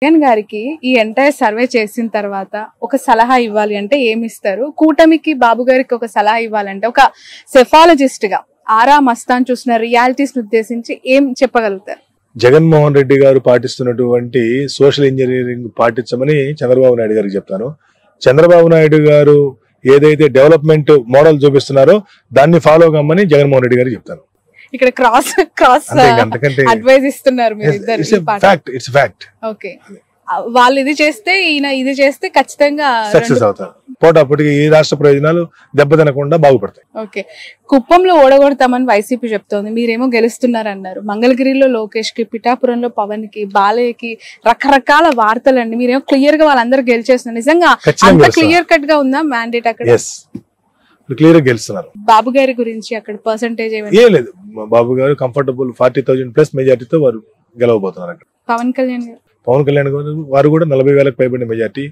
జగన్ గారికి ఈ entire survey చేసిన తర్వాత ఒక సలహా ఇవ్వాలి అంటే ఏమి ఇస్తారు? కూటమికి బాబు గారికి ఒక సలహా ఇవ్వాలంటే ఒక సెఫాలజిస్ట్ గా ఆరా మస్తాన్ చూసిన రియాలిటీస్ ఉద్దేశించి ఏం చెప్పగలుగుతారు? జగన్మోహన్ రెడ్డి గారు పాటిస్తున్నటువంటి సోషల్ ఇంజనీరింగ్ పాటించమని చంద్రబాబు నాయుడు గారికి చెప్తాను. చంద్రబాబు నాయుడు గారు ఏదైతే డెవలప్మెంట్ మోడల్ చూపిస్తున్నారో దాన్ని ఫాలో కమ్మని జగన్మోహన్ రెడ్డి గారికి చెప్తాను. ఇక్కడ క్రాస్ అడ్వైజ్ ఇస్తున్నారు మీరు ఇద్దరు. It's fact. ఓకే, వాళ్ళు ఇది చేస్తే ఈయన ఇది చేస్తే ఖచ్చితంగా సక్సెస్ అవుతారు. పోటాపటికి ఈ రాష్ట్ర ప్రయోజనాలు దెబ్బతినకుండా బాగుపడతాయి. ఓకే, కుప్పంలో ఓడగొడతామని వైసీపీ చెప్తోంది, మీరేమో గెలుస్తున్నారన్నారు. మంగళగిరిలో లోకేష్ కి, పిఠాపురంలో పవన్ కి, బాలయ్యకి రకరకాల వార్తలండి. మీరేమో క్లియర్ గా వాళ్ళందరూ గెలిచేస్తున్నారు. నిజంగా అంత క్లియర్ కట్ గా ఉందా మ్యాండేట్ అక్కడ? క్లియర్ గా గెలుస్తున్నారు. బాబు గారి గురించి అక్కడ పర్సెంటేజ్ ఏం లేదు. బాబు గారు కంఫర్టబుల్ 40,000+ మెజార్టీతో వారు గెలవబోతున్నారు. అక్కడ పవన్ కళ్యాణ్ గారు వారు కూడా 40,000కు పైబడిన మెజార్టీ,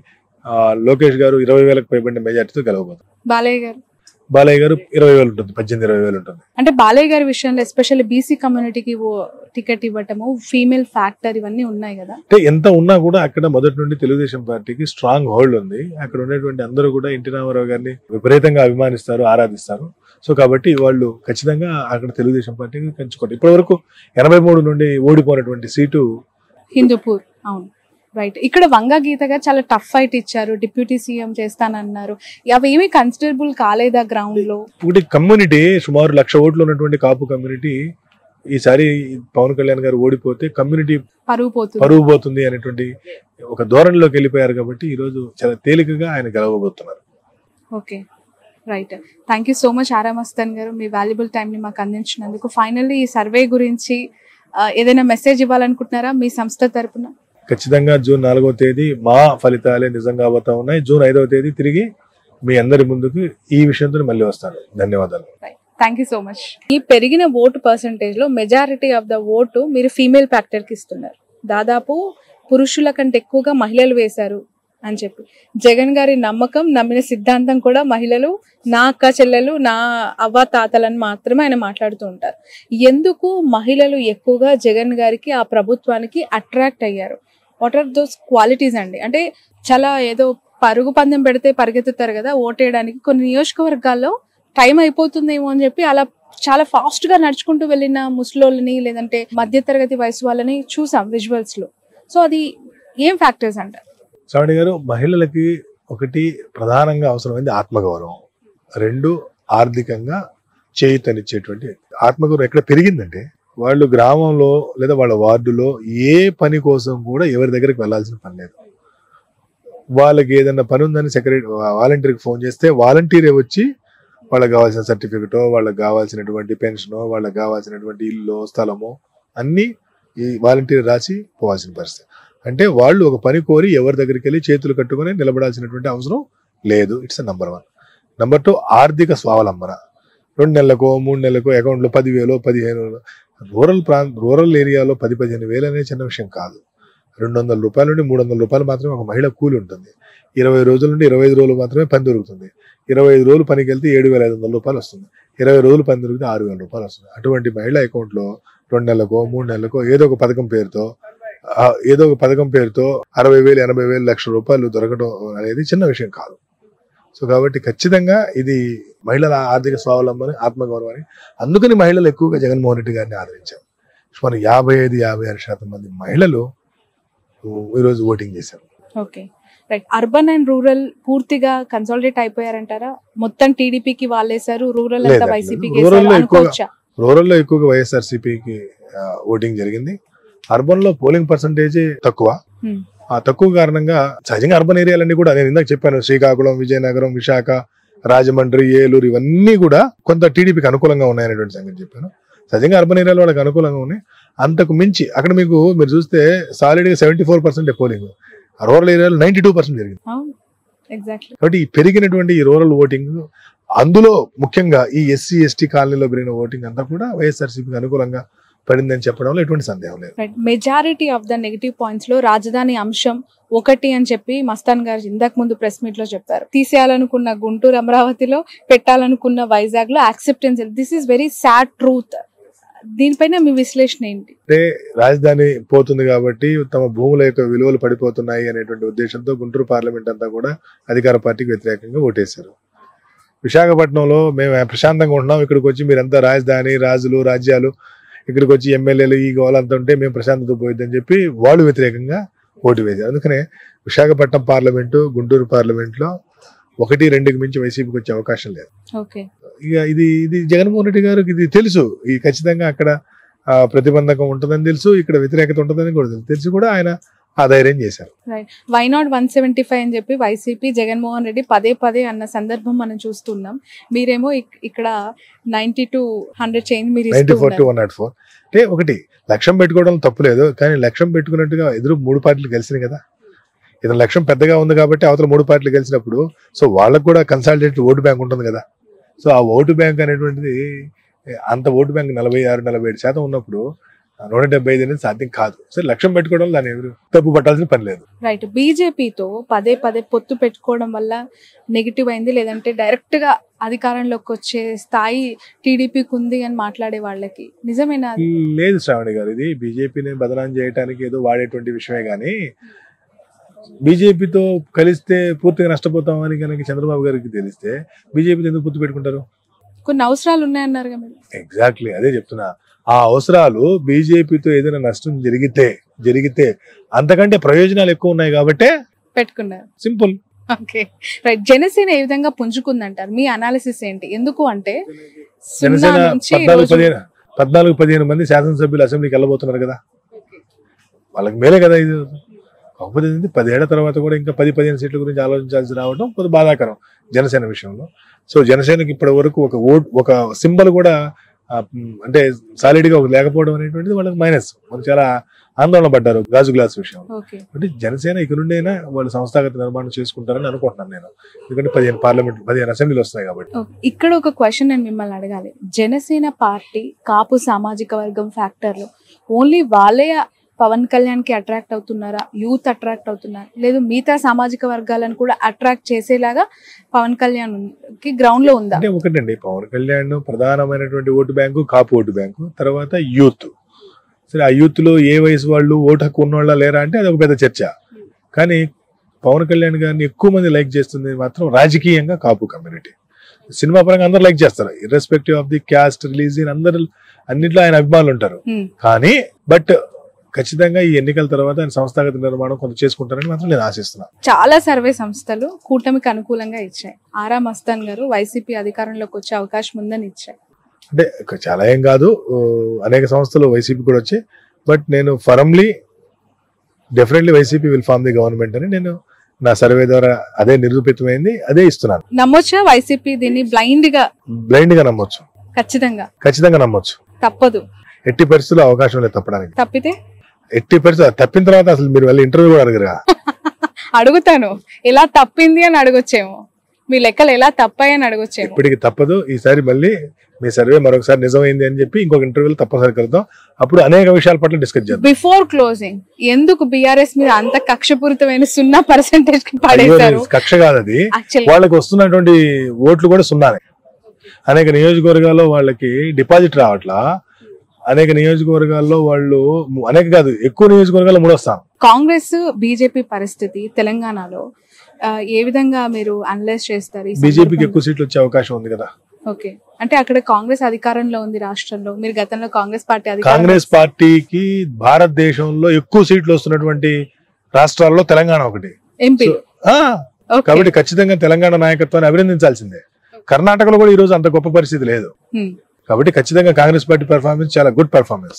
లోకేష్ గారు 20,000కు పైబడిన మెజార్టీతో గెలవబోతున్నారు. బాలయ్య గారు 20,000 ఉంటుంది, 18-20,000 ఉంటుంది. అంటే బాలయ్య గారి విషయంలో ఎస్పెషల్లీ బీసీ కమ్యూనిటీకి టికెట్ ఇవ్వటము, ఫీమేల్ ఫ్యాక్టర్ ఇవన్నీ ఉన్నాయి కదా. అంటే ఎంత ఉన్నా కూడా అక్కడ మొదటి నుండి తెలుగుదేశం పార్టీకి స్ట్రాంగ్ హోల్డ్ ఉంది. అక్కడ ఉన్నటువంటి అందరూ కూడా ఎన్టీ రామారావు గారిని విపరీతంగా అభిమానిస్తారు, ఆరాధిస్తారు. సో కాబట్టి వాళ్ళు ఖచ్చితంగా అక్కడ తెలుగుదేశం పార్టీకి పెంచుకోండి. ఇప్పటి వరకు 83 నుండి ఓడిపోయినటువంటి సీటు హిందూపూర్. అవును, రైట్. ఇక్కడ వంగ గీత గారు చాలా టఫ్ ఫైట్ ఇచ్చారు, డిప్యూటీ సీఎం చేస్తానన్నారు. అవి ఏమీ కన్సిడరబుల్ కాలేదా గ్రౌండ్ లో? ఒకటి కమ్యూనిటీ సుమారు 1,00,000 ఓట్లు ఉన్నటువంటి కాపు కమ్యూనిటీ ఈసారి పవన్ కళ్యాణ్ గారు ఓడిపోతే కమ్యూనిటీ పరువు పోతుంది అనేటువంటి ఒక ధోరణిలోకి వెళ్ళిపోయారు. కాబట్టి ఈ రోజు చాలా తేలికగా ఆయన గెలవబోతున్నారు. Okay, right. Thank you so much Ara Mastan గారు, మీ వాల్యుబుల్ టైం ని మాకు అందించినందుకు. ఫైనల్లీ ఈ సర్వే గురించి ఏదైనా మెసేజ్ ఇవ్వాలనుకుంటున్నారా మీ సంస్థ తరపున? ఖచ్చితంగా జూన్ 4వ తేదీ మా ఫలితాలే నిజంగా అవతా ఉన్నాయి. జూన్ 5వ తేదీ తిరిగి మీ అందరి ముందుకు ఈ విషయంతో మళ్ళీ వస్తాను. ధన్యవాదాలు. Thank you so much. ఈ పెరిగిన ఓటు పర్సంటేజ్ లో మెజారిటీ ఆఫ్ ద ఓటు మీరు ఫీమేల్ ఫ్యాక్టర్ కి ఇస్తున్నారు. దాదాపు పురుషుల కంటే ఎక్కువగా మహిళలు వేశారు అని చెప్పి జగన్ గారి నమ్మకం, నమ్మిన సిద్ధాంతం కూడా మహిళలు, నా అక్క చెల్లెలు, నా అవ్వ తాతలని మాత్రమే ఆయన మాట్లాడుతూ ఉంటారు. ఎందుకు మహిళలు ఎక్కువగా జగన్ గారికి, ఆ ప్రభుత్వానికి అట్రాక్ట్ అయ్యారు? వాట్ ఆర్ దోస్ క్వాలిటీస్ అండి? అంటే చాలా ఏదో పరుగు పందెం పెడితే పరిగెత్తుతారు కదా ఓటేయడానికి. కొన్ని నియోజకవర్గాల్లో టైం అయిపోతుందేమో అని చెప్పి అలా చాలా ఫాస్ట్ గా నడుచుకుంటూ వెళ్ళిన ముసలోళ్ళని, లేదంటే మధ్యతరగతి వయసు వాళ్ళని చూసాం విజువల్స్ లో. సో అది ఏం ఫ్యాక్టర్స్ అంటారు? శ్రావణి గారు, మహిళలకి ఒకటి ప్రధానంగా అవసరమైంది ఆత్మగౌరవం, 2 ఆర్థికంగా చేయూతనిచ్చేటువంటి ఆత్మగౌరవం. ఎక్కడ పెరిగిందంటే వాళ్ళు గ్రామంలో లేదా వాళ్ళ వార్డులో ఏ పని కోసం కూడా ఎవరి దగ్గరికి వెళ్లాల్సిన పని లేదు. వాళ్ళకి ఏదైనా పని ఉందని వాలంటీర్కి ఫోన్ చేస్తే వాలంటీరే వచ్చి వాళ్ళకి కావాల్సిన సర్టిఫికెటో, వాళ్ళకి కావాల్సినటువంటి పెన్షనో, వాళ్ళకి కావాల్సినటువంటి ఇల్లు, స్థలమో అన్ని ఈ వాలంటీర్ రాసి పోవాల్సిన పరిస్థితి. అంటే వాళ్ళు ఒక పని కోరి ఎవరి దగ్గరికి వెళ్ళి చేతులు కట్టుకుని నిలబడాల్సినటువంటి అవసరం లేదు. It's number 1. నంబర్ 2, ఆర్థిక స్వావలంబన. 2 నెలలకో 3 నెలలకో అకౌంట్లో 10,000, 15,000. రూరల్ ఏరియాలో 10-15 వేలు అనేది చిన్న విషయం కాదు. 200 రూపాయల నుండి 300 రూపాయలు మాత్రమే ఒక మహిళ కూలి ఉంటుంది. 20 రోజుల నుండి 25 రోజులు మాత్రమే పని దొరుకుతుంది. 25 రోజులు పనికి వెళ్తే 7,500 రూపాయలు వస్తుంది. 20 రోజులు పని దొరికితే 6,000 రూపాయలు వస్తుంది. అటువంటి మహిళ అకౌంట్లో 2 నెలలకో 3 నెలలకో ఏదో ఒక పథకం పేరుతో 60,000, 80,000, 1,00,000 రూపాయలు దొరకడం అనేది చిన్న విషయం కాదు. సో కాబట్టి ఖచ్చితంగా ఇది మహిళల ఆర్థిక స్వావలంబన, ఆత్మగౌరవాన్ని. అందుకని మహిళలు ఎక్కువగా జగన్మోహన్ రెడ్డి గారిని ఆదరించారు. సుమారు 55-56% మంది మహిళలు ఈరోజు ఓటింగ్ చేశారు. Okay, right. Urban and rural పూర్తిగా కన్సాలిడేట్ అయిపోయారంటారా? మొత్తం టీడీపీకి వాళ్ళేసారు, రూరల్ అంతా వైసీపీకి. రూరల్లో ఎక్కువగా వైఎస్ఆర్సీపీకి ఓటింగ్ జరిగింది. అర్బన్ లో పోలింగ్ పర్సంటేజ్ తక్కువ. ఆ తక్కువ కారణంగా సహజంగా అర్బన్ ఏరియాలన్నీ కూడా నేను ఇందాక చెప్పాను, శ్రీకాకుళం, విజయనగరం, విశాఖ, రాజమండ్రి, ఏలూరు ఇవన్నీ కూడా కొంత టీడీపీకి అనుకూలంగా ఉన్నాయనేటువంటి సంగతి చెప్పాను. సహజంగా అర్బన్ ఏరియాలో వాళ్ళకి అనుకూలంగా ఉన్నాయి. అంతకు మించి అక్కడ మీరు చూస్తే సాలిడ్ గా 74% పోలింగ్, రూరల్ ఏరియాలో 92% జరిగింది. కాబట్టి ఈ పెరిగినటువంటి ఈ రూరల్ ఓటింగ్, అందులో ముఖ్యంగా ఈ ఎస్సీ ఎస్టీ కాలనీలో పెరిగిన ఓటింగ్ అంతా కూడా వైఎస్ఆర్సీపీకి అనుకూలంగా పడిందని చెప్పడంలో ఎటువంటి సందేహం లేదు. Majority of the negative points లో రాజధాని అంశం ఒకటి అని చెప్పి మస్తాన్ గారు ఇందాక ముందు ప్రెస్ మీట్ లో చెప్పారు. తీసేయాలనుకున్న గుంటూరు, అమరావతిలో పెట్టాలనుకున్న వైజాగ్ లో acceptance. This is very sad truth. దీనిపైన మీ విశ్లేషణ ఏంటి? అంటే రాజధాని పోతుంది కాబట్టి తమ భూముల యొక్క విలువలు పడిపోతున్నాయి అనేటువంటి ఉద్దేశంతో గుంటూరు పార్లమెంట్ అంతా కూడా అధికార పార్టీకి వ్యతిరేకంగా ఓటేశారు. విశాఖపట్నంలో మేము ప్రశాంతంగా ఉంటున్నాం, ఇక్కడికి వచ్చి మీరంతా రాజధాని, రాజులు, రాజ్యాలు, ఇక్కడికి వచ్చి ఎమ్మెల్యేలు ఈ గోలంతా ఉంటే మేము ప్రశాంతత పోయిద్దని చెప్పి వాళ్ళు వ్యతిరేకంగా ఓటు వేశారు. అందుకనే విశాఖపట్నం పార్లమెంటు, గుంటూరు పార్లమెంట్లో 1-2కి మించి వైసీపీకి వచ్చే అవకాశం లేదు. ఇక ఇది జగన్మోహన్ రెడ్డి గారికి ఇది తెలుసు, ఈ ఖచ్చితంగా అక్కడ ప్రతిబంధకం ఉంటుందని తెలుసు, ఇక్కడ వ్యతిరేకత ఉంటుందని కూడా తెలిసి కూడా ఆయన ఆ ధైర్యం చేశారు. వై నాట్ 175 అని చెప్పి వైసీపీ జగన్మోహన్ రెడ్డి పదే అన్న సందర్భం మనం చూస్తున్నాం. మీరేమో ఇక్కడ 90 to 100 చేంజ్, మీరు 94 to 104. అంటే ఒకటి లక్ష్యం పెట్టుకోవడం తప్పులేదు, కానీ లక్ష్యం పెట్టుకున్నట్టుగా ఎదురు 3 పార్టీలు కలిసినాయి కదా. ఇతను లక్ష్యం పెద్దగా ఉంది కాబట్టి అవతల 3 పార్టీలు కలిసినప్పుడు సో వాళ్ళకు కూడా కన్సాలిడేటెడ్ ఓటు బ్యాంక్ ఉంటుంది కదా. సో ఆ ఓటు బ్యాంక్ అనేటువంటిది అంత ఓటు బ్యాంక్ 46-47% ఉన్నప్పుడు 175 అనేది సాధ్యం కాదు. సరే లక్ష్యం పెట్టుకోవడం దాన్ని ఎవరు తప్పు పట్టాల్సిన పని లేదు. రైట్. బీజేపీతో పదే పొత్తు పెట్టుకోవడం వల్ల నెగిటివ్ అయింది, లేదంటే డైరెక్ట్ గా అధికారంలోకి వచ్చే స్థాయి టీడీపీకి ఉంది అని మాట్లాడే వాళ్ళకి నిజమేనా? లేదు శ్రావణి గారు, ఇది బీజేపీని బదనాం చేయడానికి ఏదో వాడేటువంటి విషయమే గానీ బీజేపీతో కలిస్తే పూర్తిగా నష్టపోతామని కనుక చంద్రబాబు గారికి తెలిస్తే బీజేపీతో ఎందుకు పొత్తు పెట్టుకుంటారు? కొన్ని అవసరాలు ఉన్నాయన్నారు కదా. ఎగ్జాక్ట్లీ అదే చెప్తున్నా. ఆ అవసరాలు బీజేపీతో ఏదైనా నష్టం జరిగితే అంతకంటే ప్రయోజనాలు ఎక్కువ ఉన్నాయి కాబట్టి పెట్టుకున్నారు. సింపుల్. Okay right. జనసేన ఏ విధంగా పుంజుకుందంటారు? మీ అనాలిసిస్ ఏంటి? ఎందుకు అంటే జనసేన 14-15 మంది శాసనసభ్యులు అసెంబ్లీకి వెళ్ళబోతున్నారు కదా, వాళ్ళకి మేలే కదా ఇది. కాకపోతే 10 ఏళ్ల తర్వాత కూడా ఇంకా 10-15 సీట్ల గురించి ఆలోచించాల్సి రావడం కొంచెం బాధాకరం జనసేన విషయంలో. సో జనసేనకి ఇప్పటి వరకు ఒక సింబల్ కూడా అంటే సాలిడ్ గా లేకపోవడం అనేటువంటిది వాళ్ళకి మైనస్. వాళ్ళు చాలా ఆందోళన పడ్డారు గాజు గ్లాస్ విషయంలో. అంటే జనసేన ఇక నుండి అయినా వాళ్ళు సంస్థాగత నిర్మాణం చేసుకుంటారని అనుకుంటున్నాను నేను, ఎందుకంటే 15 అసెంబ్లీలు వస్తున్నాయి కాబట్టి. ఇక్కడ ఒక క్వశ్చన్ నేను మిమ్మల్ని అడగాలి. జనసేన పార్టీ కాపు సామాజిక వర్గం ఫ్యాక్టర్లు ఓన్లీ వాళ్ళే పవన్ కళ్యాణ్ కి అట్రాక్ట్ అవుతున్నారా, యూత్ అట్రాక్ట్ అవుతున్నారు, లేదు మిగతా సామాజిక వర్గాలను కూడా అట్రాక్ట్ చేసేలాగా పవన్ కళ్యాణ్ కి గ్రౌండ్ లో ఉందా? అంటే ఒకటండి, పవన్ కళ్యాణ్ ప్రధానమైనటువంటి ఓటు బ్యాంకు కాపు ఓటు బ్యాంకు, తర్వాత యూత్. సరే ఆ యూత్ లో ఏ వయసు వాళ్ళు ఓటు హక్కు ఉన్నవాళ్ళ లేరా అంటే అది ఒక పెద్ద చర్చ. కానీ పవన్ కళ్యాణ్ గారిని ఎక్కువ మంది లైక్ చేస్తుంది మాత్రం రాజకీయంగా కాపు కమ్యూనిటీ. సినిమా పరంగా అందరు లైక్ చేస్తారు, irrespective of the caste, religion, అందరు అన్నిట్లో ఆయన అభిమానులు ఉంటారు. కానీ బట్ ఖచ్చితంగా ఈ ఎన్నికల తర్వాత ఆయన సంస్థాగత నిర్మాణం కొంత చేసుకుంటారని మాత్రం నేను ఆశిస్తున్నాను. చాలా సర్వే సంస్థలు కూటమికి అనుకూలంగా ఇచ్చాయి. ఆరా మస్తాన్ గారు వైసీపీ అధికారంలోకి వచ్చే అవకాశం ఉందని ఇచ్చాయి. అంటే చాలా ఏం కాదు, అనేక సంస్థలు వైసీపీ కూడా వచ్చాయి. బట్ నేను firmly definitely YCP will form the government అని నేను నా సర్వే ద్వారా అదే నిరూపితమైంది, అదే ఇస్తున్నాను. నమ్మొచ్చా వైసీపీ దీన్ని బ్లైండ్ గా నమ్మొచ్చు? ఖచ్చితంగా నమ్మొచ్చు. తప్పదు, ఎట్టి పరిస్థితుల్లో అవకాశం లేదు తప్పడానికి. తప్పితే ఎట్టి పరిస్థితులు తప్పిన తర్వాత అసలు మీరు వెళ్ళి ఇంటర్వ్యూ కూడా అడగరా? అడుగుతాను, ఎలా తప్పింది అని అడగొచ్చేమో, మీ లెక్కలు ఎలా తప్పాయని అడగొచ్చేమో. ఇప్పటికి తప్పదు. ఈసారి మళ్ళీ మీ సర్వే మరొకసారి నిజమైంది అని చెప్పి ఇంకొక ఇంటర్వ్యూలో తప్పనిసరి కలుద్దాం. అప్పుడు అనేక విషయాల పట్ల డిస్కస్ చేద్దాం. బిఫోర్ క్లోజింగ్ ఎందుకు బీఆర్ఎస్ మీద అంత కక్షపూరితమైన 0% పడేశారు? కక్ష కాదు అది, వాళ్ళకి వస్తున్నటువంటి ఓట్లు కూడా 0. అనేక నియోజకవర్గాల్లో వాళ్ళకి డిపాజిట్ రావట్లా, అనేక నియోజకవర్గాల్లో వాళ్ళు అనేక కాదు ఎక్కువ నియోజకవర్గాల్లో 3వ స్థానం. కాంగ్రెస్ బీజేపీ పరిస్థితి తెలంగాణలో ఏ విధంగా మీరు అనలైజ్ చేస్తారు? బీజేపీకి ఎక్కువ సీట్లు వచ్చే అవకాశం ఉంది కదా. ఓకే, అంటే అక్కడ కాంగ్రెస్ అధికారంలో ఉంది రాష్ట్రంలో. మీరు గతంలో కాంగ్రెస్ పార్టీకి భారతదేశంలో ఎక్కువ సీట్లు వస్తున్నటువంటి రాష్ట్రాల్లో తెలంగాణ ఒకటి, ఎంపీ. కాబట్టి ఖచ్చితంగా తెలంగాణ నాయకత్వాన్ని అభినందించాల్సిందే. కర్ణాటకలో కూడా ఈ రోజు అంత గొప్ప పరిస్థితి లేదు. కాబట్టి ఖచ్చితంగా కాంగ్రెస్ పార్టీ పెర్ఫార్మెన్స్ చాలా గుడ్ పెర్ఫార్మెన్స్.